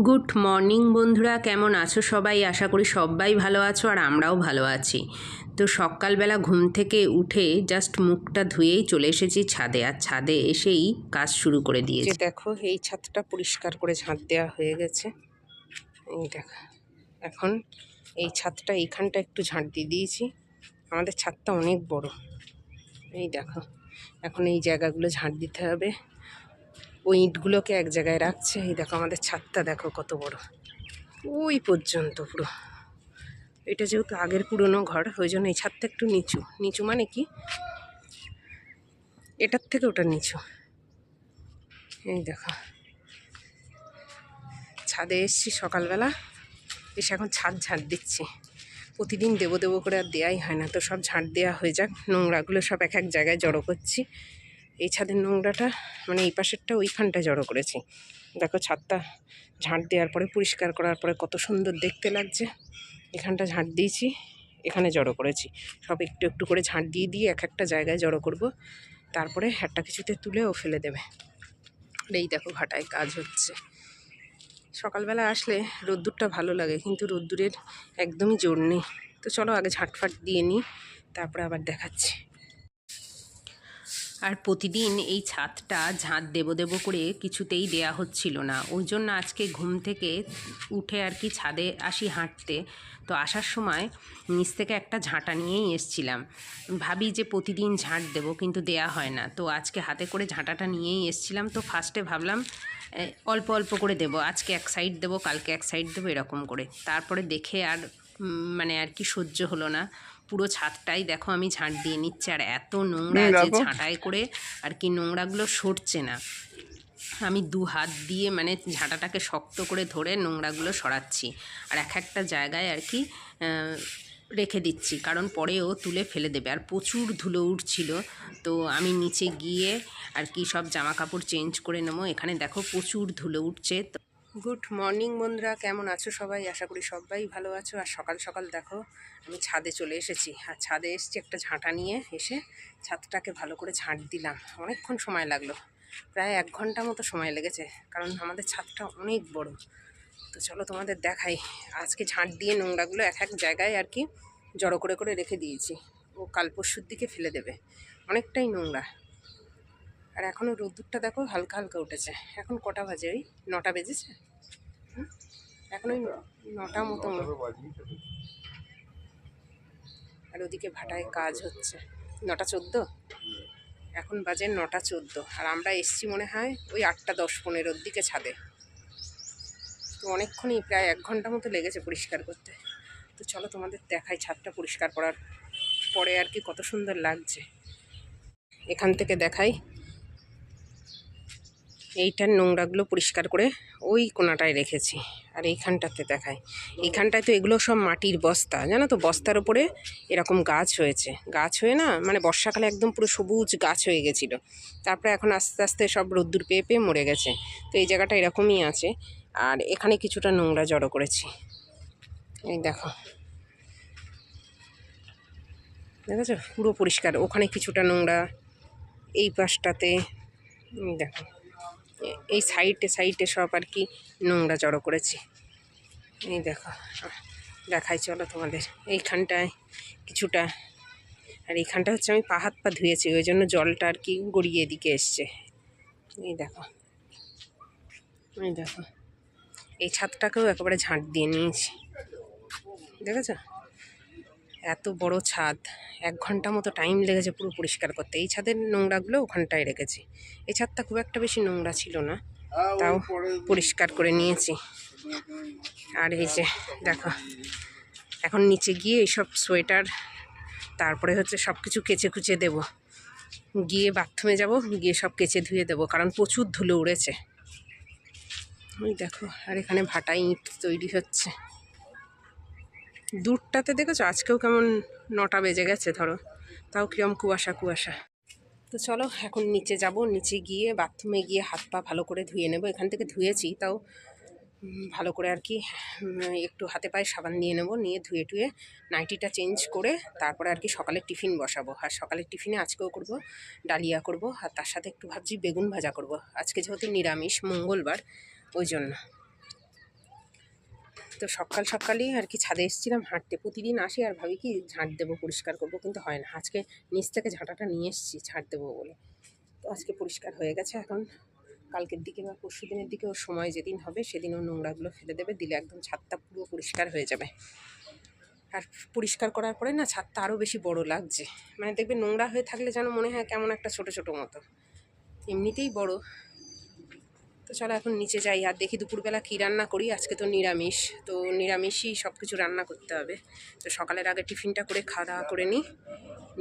Good morning বন্ধুরা, কেমন আছো সবাই? আশা করি সবাই ভালো আছো আর আমরাও ভালো আছি। তো সকালবেলা ঘুম থেকে উঠে জাস্ট মুখটা ধুয়েই চলে এসেছি ছাদে, আর ছাদে এসেই কাজ শুরু করে দিয়েছি। দেখো, এই ছাদটা পরিষ্কার করে ঝাঁট দেওয়া হয়ে গেছে। এই দেখো, এখন এই ছাদটা এইখানটা একটু ঝাঁট দিয়ে দিয়েছি। আমাদের ছাদটা অনেক বড়। এই দেখো, এখন এই জায়গাগুলো ঝাঁট দিতে হবে। ওই ইঁটগুলোকে এক জায়গায় রাখছে। এই দেখো, আমাদের ছাদটা দেখো কত বড়, ওই পর্যন্ত পুরো। এটা যেহেতু আগের পুরনো ঘর, ওই জন্য এই ছাদটা একটু নিচু। নিচু মানে কি, এটার থেকে ওটা নিচু। এই দেখো, ছাদে এসছি সকালবেলা, এসে এখন ছাদ ঝাঁট দিচ্ছি। প্রতিদিন দেবো দেবো করে আর দেওয়াই হয় না, তো সব ঝাঁট দেওয়া হয়ে যাক। নোংরাগুলো সব এক এক জায়গায় জড়ো করছি। এই ছাদের নোংরাটা মানে এই পাশেরটা ওইখানটায় জড়ো করেছি। দেখো, ছাদটা ঝাঁট দেওয়ার পরে, পরিষ্কার করার পরে কত সুন্দর দেখতে লাগছে। এখানটা ঝাঁট দিয়েছি, এখানে জড়ো করেছি। সব একটু একটু করে ঝাঁট দিয়ে দিয়ে এক একটা জায়গায় জড়ো করব, তারপরে একটা কিছুতে তুলে ও ফেলে দেবে। এই দেখো, ভাটায় কাজ হচ্ছে। সকালবেলা আসলে রোদ্দুরটা ভালো লাগে, কিন্তু রোদ্দুরের একদমই জোর নেই। তো চলো আগে ঝাঁটফাট দিয়ে নিই, তারপরে আবার দেখাচ্ছি। আর প্রতিদিন এই ছাদটা ঝাঁট দেবো দেবো করে কিছুতেই দেয়া হচ্ছিল না, ওই জন্য আজকে ঘুম থেকে উঠে আর কি ছাদে আসি হাঁটতে। তো আসার সময় নিচ থেকে একটা ঝাঁটা নিয়েই এসছিলাম। ভাবি যে প্রতিদিন ঝাঁট দেবো, কিন্তু দেয়া হয় না। তো আজকে হাতে করে ঝাঁটাটা নিয়েই এসছিলাম। তো ফার্স্টে ভাবলাম অল্প অল্প করে দেবো, আজকে এক সাইড দেবো, কালকে এক সাইড দেবো, এরকম করে। তারপরে দেখে আর মানে আর কি সহ্য হলো না। পুরো ছাদটাই দেখো আমি ঝাঁট দিয়ে নিচ্ছি, আর এত নোংরা যে ঝাঁটায় করে আর কি নোংরাগুলো সরছে না। আমি দু হাত দিয়ে মানে ঝাঁটাটাকে শক্ত করে ধরে নোংরাগুলো সরাচ্ছি, আর এক একটা জায়গায় আর কি রেখে দিচ্ছি, কারণ পরেও তুলে ফেলে দেবে। আর প্রচুর ধুলো উঠছিল, তো আমি নিচে গিয়ে আর কি সব জামা কাপড় চেঞ্জ করে নেবো। এখানে দেখো প্রচুর ধুলো উঠছে। তো গুড মর্নিং বন্ধুরা, কেমন আছো সবাই? আশা করি সবাই ভালো আছো। আর সকাল সকাল দেখো আমি ছাদে চলে এসেছি, আর ছাদে এসেছি একটা ঝাঁটা নিয়ে। এসে ছাদটাকে ভালো করে ঝাঁট দিলাম। অনেকক্ষণ সময় লাগলো, প্রায় 1 ঘন্টা মতো সময় লেগেছে, কারণ আমাদের ছাদটা অনেক বড়। তো চলো তোমাদের দেখাই। আজকে ঝাঁট দিয়ে নোংরাগুলো এক এক জায়গায় আর কি জড়ো করে করে রেখে দিয়েছি, ও কাল পরশুর দিকে ফেলে দেবে। অনেকটাই নোংরা। আর এখনও রোদ্দুরটা দেখো হালকা হালকা উঠেছে। এখন কটা বাজে? ওই 9টা বেজেছে। এখন ওই 9টা মতো। আর ওদিকে ভাটায় কাজ হচ্ছে। 9টা 14, এখন বাজে 9টা 14। আর আমরা এসছি মনে হয় ওই 8টা 10-15 দিকে ছাদে। তো অনেকক্ষণই, প্রায় 1 ঘন্টা মতো লেগেছে পরিষ্কার করতে। তো চলো তোমাদের দেখাই ছাদটা পরিষ্কার করার পরে আর কি কত সুন্দর লাগছে। এখান থেকে দেখাই। এইটার নোংরাগুলো পরিষ্কার করে ওই কোনাটায় রেখেছি। আর এইখানটাতে দেখাই, এইখানটায় তো এগুলো সব মাটির বস্তা, জানো তো। বস্তার ওপরে এরকম গাছ হয়েছে, গাছ হয়ে না মানে বর্ষাকালে একদম পুরো সবুজ গাছ হয়ে গেছিলো। তারপরে এখন আস্তে আস্তে সব রোদ্দুর পেয়ে পেয়ে মরে গেছে। তো এই জায়গাটা এরকমই আছে। আর এখানে কিছুটা নোংরা জড়ো করেছি। এই দেখো, দেখেছো পুরো পরিষ্কার। ওখানে কিছুটা নোংরা, এই পাশটাতে দেখো, এই সাইডে সাইডে সব আর কি নোংরা জড়ো করেছি। এই দেখো, দেখাই চলো তোমাদের। এইখানটায় কিছুটা, আর এইখানটা হচ্ছে আমি পা হাত পা ধুয়েছি, ওই জন্য জলটা আর কি গড়িয়ে এদিকে এসছে। এই দেখো, এই দেখো, এই ছাদটাকেও একেবারে ঝাঁট দিয়ে নিয়েছি। দেখেছো, এত বড় ছাদ। 1 ঘন্টা মতো টাইম লেগেছে পুরো পরিষ্কার করতে। এই ছাদের নোংরাগুলো ওখানটায় রেখেছি। এই ছাদটা খুব একটা বেশি নোংরা ছিল না, তাও পরিষ্কার করে নিয়েছি। আর এই যে দেখো, এখন নিচে গিয়ে এইসব সোয়েটার, তারপরে হচ্ছে সব কিছু কেচে কুচে দেবো। গিয়ে বাথরুমে যাব, গিয়ে সব কেচে ধুয়ে দেবো, কারণ প্রচুর ধুলো উড়েছে। ওই দেখো, আর এখানে ভাটায় ইঁট তৈরি হচ্ছে। দূরটাতে দেখেছো আজকেও কেমন 9টা বেজে গেছে ধরো, তাও কিরম কুয়াশা কুয়াশা। তো চলো এখন নিচে যাব, নিচে গিয়ে বাথরুমে গিয়ে হাত পা ভালো করে ধুয়ে নেব। এখান থেকে ধুয়েছি, তাও ভালো করে আর কি একটু হাতে পায়ে সাবান দিয়ে নেব, নিয়ে ধুয়ে টুয়ে নাইটিটা চেঞ্জ করে তারপরে আর কি সকালের টিফিন বসাবো। আর সকালের টিফিনে আজকেও করব ডালিয়া করব, আর তার সাথে একটু ভাবছি বেগুন ভাজা করব। আজকে যেহেতু নিরামিষ, মঙ্গলবার, ওই জন্য। তো সকাল সকালই আর কি ছাদে এসেছিলাম হাঁটতে। প্রতিদিন আসি আর ভাবি কি ঝাঁট দেবো, পরিষ্কার করবো, কিন্তু হয় না। আজকে নিচ থেকে ঝাঁটাটা নিয়ে এসেছি ঝাঁট দেবো বলে। তো আজকে পরিষ্কার হয়ে গেছে। এখন কালকের দিকে বা পরশু দিনের দিকে ওর সময় যেদিন হবে সেদিন ও নোংরাগুলো ফেলে দেবে, দিলে একদম ছাদটা পুরো পরিষ্কার হয়ে যাবে। আর পরিষ্কার করার পরে না ছাদটা আরও বেশি বড় লাগছে। মানে দেখবে নোংরা হয়ে থাকলে যেন মনে হয় কেমন একটা ছোটো ছোটো মতো, এমনিতেই বড়। তো চলো এখন নিচে যাই আর দেখি দুপুরবেলা কী রান্না করি। আজকে তো নিরামিষ, তো নিরামিষই সব কিছু রান্না করতে হবে। তো সকালের আগে টিফিনটা করে খাওয়া দাওয়া করে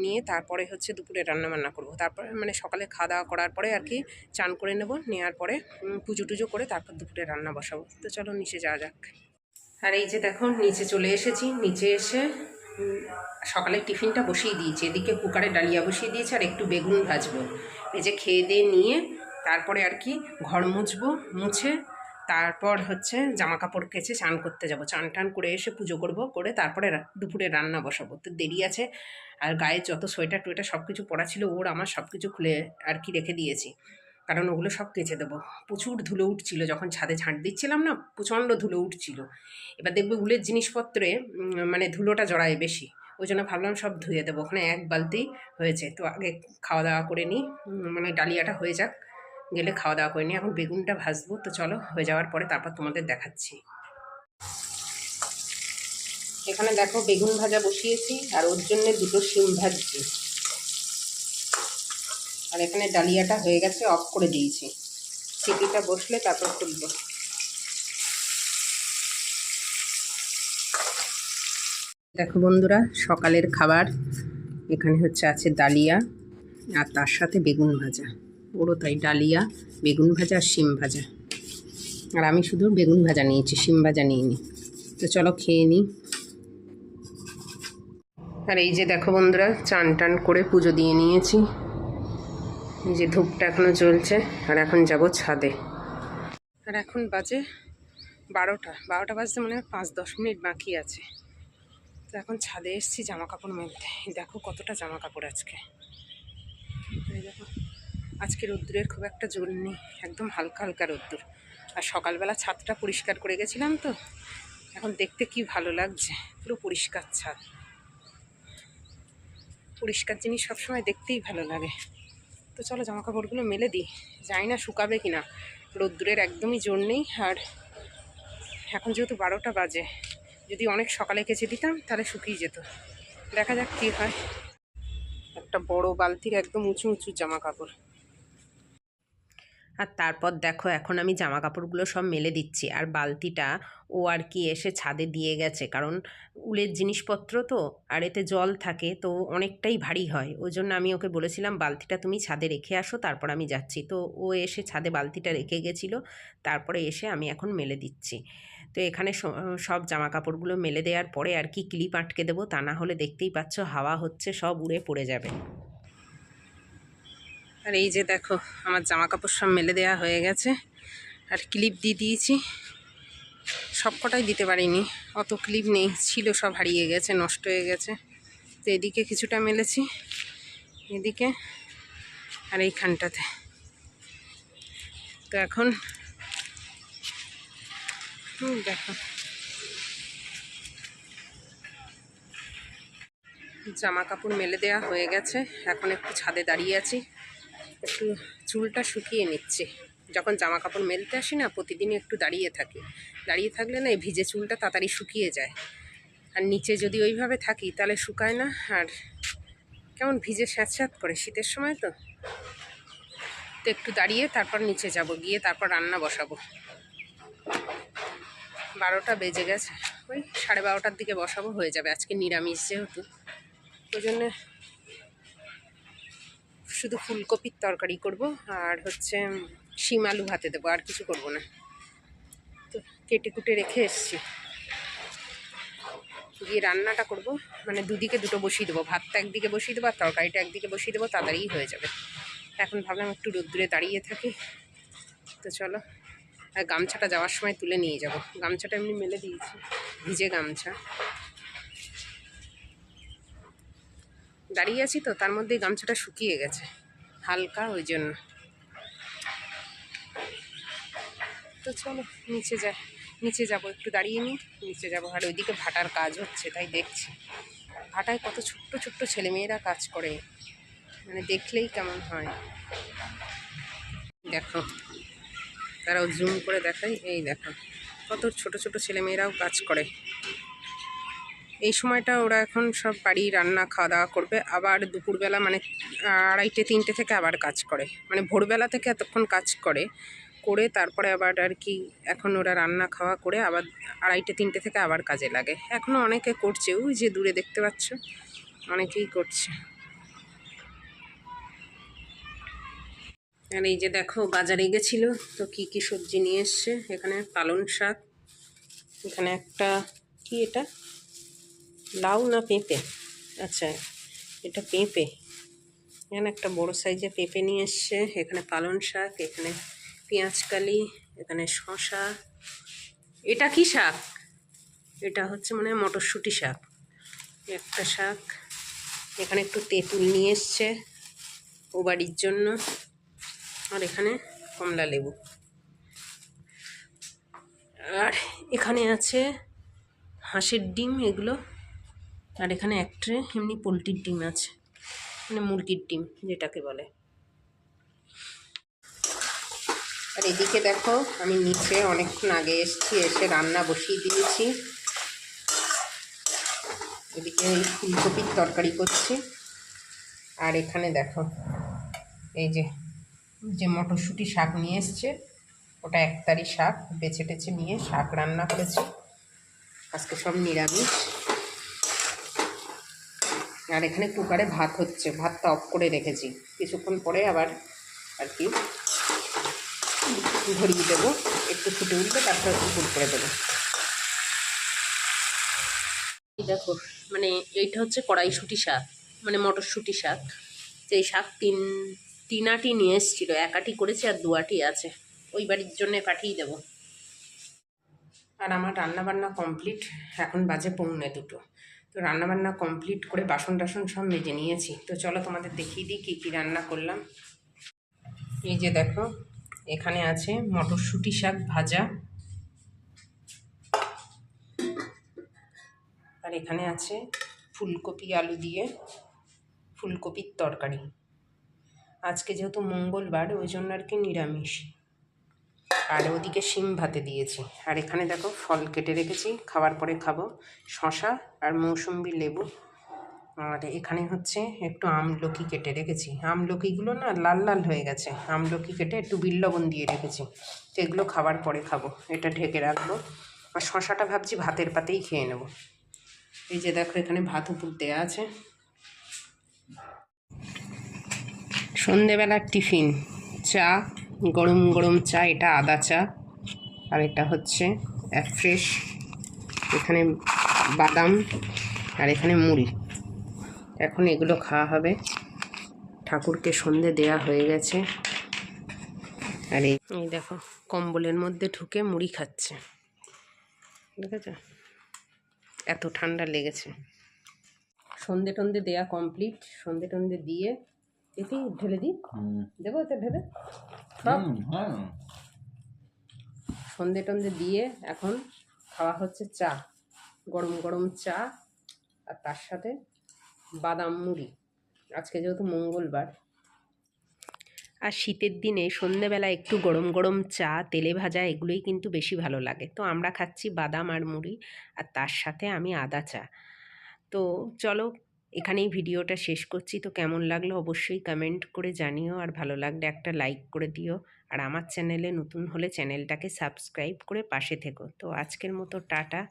নিয়ে তারপরে হচ্ছে দুপুরে রান্না বান্না করবো। তারপরে মানে সকালে খাওয়া দাওয়া করার পরে আর কি চান করে নেব, নেওয়ার পরে পুজো টুজো করে তারপর দুপুরে রান্না বসাবো। তো চলো নিচে যাওয়া যাক। আর এই যে দেখো নিচে চলে এসেছি। নিচে এসে সকালে টিফিনটা বসিয়ে দিয়েছি, এদিকে কুকারে ডালিয়া বসিয়ে দিয়েছি আর একটু বেগুন ভাজবো। এই যে খেয়ে দিয়ে নিয়ে তারপরে আর কি ঘর মুছবো, মুছে তারপর হচ্ছে জামা কাপড় কেচে চান করতে যাব। চান টান করে এসে পুজো করব, করে তারপরে দুপুরে রান্না বসাবো। তো দেরি আছে। আর গায়ে যত সোয়েটার টোয়েটার সব কিছু পরা ছিল ওর আমার সব কিছু খুলে আর কি রেখে দিয়েছি, কারণ ওগুলো সব কেচে দেবো। প্রচুর ধুলো উঠছিল যখন ছাদে ঝাঁট দিচ্ছিলাম না, প্রচণ্ড ধুলো উঠছিল। এবার দেখবে উলের জিনিসপত্রে মানে ধুলোটা জড়ায় বেশি, ওই জন্য ভাবলাম সব ধুয়ে দেবো। ওখানে এক বালতি হয়েছে। তো আগে খাওয়া দাওয়া করে নিই, মানে ডালিয়াটা হয়ে যাক, গেলে খাওয়া দাওয়া করে নিই। এখন বেগুনটা ভাজবো। তো চলো হয়ে যাওয়ার পরে তারপর তোমাদের দেখাচ্ছি। এখানে দেখো বেগুন ভাজা বসিয়েছি আর ওর জন্য দুটো শিম ভাজছি। আর এখানে ডালিয়াটা হয়ে গেছে, অফ করে দিয়েছি। সিটিটা বসলে তারপর খুলবো। দেখো বন্ধুরা, সকালের খাবার এখানে হচ্ছে আছে ডালিয়া আর তার সাথে বেগুন ভাজা। ওরও তাই ডালিয়া, বেগুন ভাজা আর শিম ভাজা। আর আমি শুধু বেগুন ভাজা নিয়েছি, শিম ভাজা নিইনি। তো চলো খেয়ে নিই। আর এই যে দেখো বন্ধুরা, চান টান করে পুজো দিয়ে নিয়েছি। এই যে ধূপটা এখনও জ্বলছে। আর এখন যাব ছাদে। আর এখন বাজে 12টা বাজতে মানে 5-10 মিনিট বাকি আছে। তো এখন ছাদে এসেছি জামা কাপড় মেলতে। দেখো কতটা জামা কাপড় আজকে। দেখো আজকে রোদ্দুরের খুব একটা জোর নেই, একদম হালকা হালকা রোদ্দুর। আর সকালবেলা ছাদটা পরিষ্কার করে গেছিলাম, তো এখন দেখতে কি ভালো লাগছে, পুরো পরিষ্কার ছাদ। পরিষ্কার জিনিস সবসময় দেখতেই ভালো লাগে। তো চলো জামা কাপড়গুলো মেলে দিই। জানি না শুকাবে কিনা, রোদ্দুরের একদমই জোর নেই। আর এখন যেহেতু 12টা বাজে, যদি অনেক সকালে কেচে দিতাম তাহলে শুকিয়ে যেত। দেখা যাক কী হয়। একটা বড় বালতির একদম উঁচু উঁচু জামা কাপড়। আর তারপর দেখো এখন আমি জামা কাপড়গুলো সব মেলে দিচ্ছি। আর বালতিটা ও আর কি এসে ছাদে দিয়ে গেছে, কারণ উলের জিনিসপত্র তো, আর এতে জল থাকে তো অনেকটাই ভারী হয়। ওই জন্য আমি ওকে বলেছিলাম বালতিটা তুমি ছাদে রেখে আসো, তারপর আমি যাচ্ছি। তো ও এসে ছাদে বালতিটা রেখে গেছিলো, তারপরে এসে আমি এখন মেলে দিচ্ছি। তো এখানে সব জামা কাপড়গুলো মেলে দেওয়ার পরে আর কি ক্লিপ আটকে দেবো, তা না হলে দেখতেই পাচ্ছ হাওয়া হচ্ছে সব উড়ে পড়ে যাবে। আর এই যে দেখো আমার জামা কাপড় সব মেলে দেওয়া হয়ে গেছে। আর ক্লিপ দিয়ে দিয়েছি, সব কটাই দিতে পারিনি, অত ক্লিপ নেই, ছিল সব হারিয়ে গেছে, নষ্ট হয়ে গেছে। তো এদিকে কিছুটা মেলেছি, এদিকে আর এইখানটাতে। তো এখন দেখো জামা কাপড় মেলে দেওয়া হয়ে গেছে। এখন একটু ছাদে দাঁড়িয়ে আছি, একটু চুলটা শুকিয়ে নিচ্ছে। যখন জামা কাপড় মেলতে আসি না, প্রতিদিনই একটু দাঁড়িয়ে থাকি। দাঁড়িয়ে থাকলে না এই ভিজে চুলটা তাড়াতাড়ি শুকিয়ে যায়। আর নিচে যদি ওইভাবে থাকি তাহলে শুকায় না, আর কেমন ভিজে স্যাঁতস্যাঁত করে, শীতের সময় তো। তো একটু দাঁড়িয়ে তারপর নিচে যাব, গিয়ে তারপর রান্না বসাবো। 12টা বেজে গেছে, ওই 12:30টার দিকে বসাবো, হয়ে যাবে। আজকে নিরামিষ যেহেতু, ওই জন্যে শুধু ফুলকপির তরকারি করব আর হচ্ছে শিম আলু ভাতে দেবো, আর কিছু করব না। তো কেটে কুটে রেখে এসছি, গিয়ে রান্নাটা করব। মানে দুদিকে দুটো বসিয়ে দেবো, ভাতটা একদিকে বসিয়ে দেবো আর তরকারিটা একদিকে বসিয়ে দেবো, তাড়াতাড়ি হয়ে যাবে। এখন ভাবলাম একটু রোদ্দুরে দাঁড়িয়ে থাকি। তো চলো। আর গামছাটা যাওয়ার সময় তুলে নিয়ে যাব, গামছাটা এমনি মেলে দিয়েছি, ভিজে গামছা। দাঁড়িয়ে আছি তো, তার মধ্যেই গামছাটা শুকিয়ে গেছে হালকা, ওই জন্য। তো চলো নিচে যাই, নিচে যাব, একটু দাঁড়িয়ে নিই, নিচে যাব। আর ওইদিকে ভাটার কাজ হচ্ছে, তাই দেখছি। ভাটায় কত ছোট্ট ছোট্ট ছেলেমেয়েরা কাজ করে, মানে দেখলেই কেমন হয়। দেখো, তারাও জুম করে দেখাই, এই দেখো কত ছোট ছোট ছেলেমেয়েরাও কাজ করে। এই সময়টা ওরা এখন সব বাড়ি রান্না খাওয়া দাওয়া করবে, আবার দুপুরবেলা মানে 2:30 3টে থেকে আবার কাজ করে, মানে ভোরবেলা থেকে এতক্ষণ কাজ করে, করে তারপরে আবার আর কি এখন ওরা রান্না খাওয়া করে আবার 2:30 3টে থেকে আবার কাজে লাগে। এখনও অনেকে করছে, ওই যে দূরে দেখতে পাচ্ছ অনেকেই করছে। আর এই যে দেখো বাজারে গেছিল, তো কি কি সবজি নিয়ে এসছে। এখানে পালং শাক, এখানে একটা কি এটা লাউ না পেঁপে, আচ্ছা এটা পেঁপে, এখানে একটা বড় সাইজের পেঁপে নিয়ে এসছে। এখানে পালং শাক, এখানে পেঁয়াজকালি, এখানে শসা। এটা কি শাক? এটা হচ্ছে মানে মটরশুঁটি শাক, একটা শাক। এখানে একটু তেঁতুল নিয়ে এসছে ও বাড়ির জন্য। আর এখানে কমলা লেবু। আর এখানে আছে হাঁসের ডিম এগুলো। আর এখানে এক ট্রে এমনি পোলট্রির ডিম আছে, মানে মুরগির ডিম যেটাকে বলে। আর এদিকে দেখো আমি নিচে অনেকক্ষণ আগে এসেছি, এসে রান্না বসিয়ে দিয়েছি। এদিকে এই ফুলকপির তরকারি করছি। আর এখানে দেখো এই যে যে মটরশুঁটি শাক নিয়ে এসছে, ওটা একতারি শাক বেছে টেছে নিয়ে শাক রান্না করেছি। আজকে সব নিরামিষ। আর এখানে কুকারে ভাত হচ্ছে, ভাতটা অফ করে রেখেছি, কিছুক্ষণ পরে আবার আর কি ধরিয়ে দেবো, একটু ফুটে উঠবে তারপর একটু করে দেবো। দেখো মানে এইটা হচ্ছে কড়াইশুঁটি শাক, মানে মটরশুঁটি শাক। সেই শাক তিন আটি নিয়ে এসেছিলো, 1 আটি করেছি আর 2 আটি আছে, ওই বাড়ির জন্যে পাঠিয়ে দেবো। আর আমার রান্নাবান্না কমপ্লিট, এখন বাজে 1:45। তো রান্নাবান্না কমপ্লিট করে বাসন টাসন সব মেজে নিয়েছি। তো চলো তোমাদের দেখিয়ে দিই কী কী রান্না করলাম। এই যে দেখো এখানে আছে মটরশুঁটি শাক ভাজা, আর এখানে আছে ফুলকপি আলু দিয়ে ফুলকপির তরকারি। আজকে যেহেতু মঙ্গলবার ওই জন্য আর কি নিরামিষ। আর ওদিকে শিম ভাতে দিয়েছি। আর এখানে দেখো ফল কেটে রেখেছি, খাওয়ার পরে খাবো, শশা আর মৌসুম্বি লেবু। আর এখানে হচ্ছে একটু আমলকি কেটে রেখেছি, আমলকিগুলো না লাল লাল হয়ে গেছে, আমলকি কেটে একটু বিট লবণ দিয়ে রেখেছি, তো এগুলো খাবার পরে খাবো, এটা ঢেকে রাখবো। আর শশাটা ভাবছি ভাতের পাতেই খেয়ে নেব। এই যে দেখো এখানে ভাত উপর দেওয়া আছে। সন্ধেবেলার টিফিন চা, গরম গরম চা, এটা আদা চা, আর এটা হচ্ছে ফ্রেশ, এখানে বাদাম, আর এখানে মুড়ি। এখন এগুলো খাওয়া হবে, ঠাকুরকে সন্ধে দেয়া হয়ে গেছে। আর এই দেখো কম্বলের মধ্যে ঢুকে মুড়ি খাচ্ছে, ঠিক আছে, এত ঠান্ডা লেগেছে। সন্ধে টন্ধে দেয়া কমপ্লিট, সন্ধে টন্ধে দিয়ে এটি ঢেলে দিই, দেবো এতে ঢেলে সব। সন্ধে টন্ধে দিয়ে এখন খাওয়া হচ্ছে চা, গরম গরম চা, আর তার সাথে বাদাম মুড়ি, আজকে যেহেতু মঙ্গলবার। আর শীতের দিনে সন্ধেবেলা একটু গরম গরম চা, তেলে ভাজা, এগুলোই কিন্তু বেশি ভালো লাগে। তো আমরা খাচ্ছি বাদাম আর মুড়ি, আর তার সাথে আমি আদা চা। তো চলো এখানেই ভিডিওটা শেষ করছি। তো কেমন লাগলো অবশ্যই কমেন্ট করে জানিও, আর ভালো লাগলে একটা লাইক করে দিও, আর আমার চ্যানেলে নতুন হলে চ্যানেলটাকে সাবস্ক্রাইব করে পাশে থেকো। তো আজকের মতো টাটা,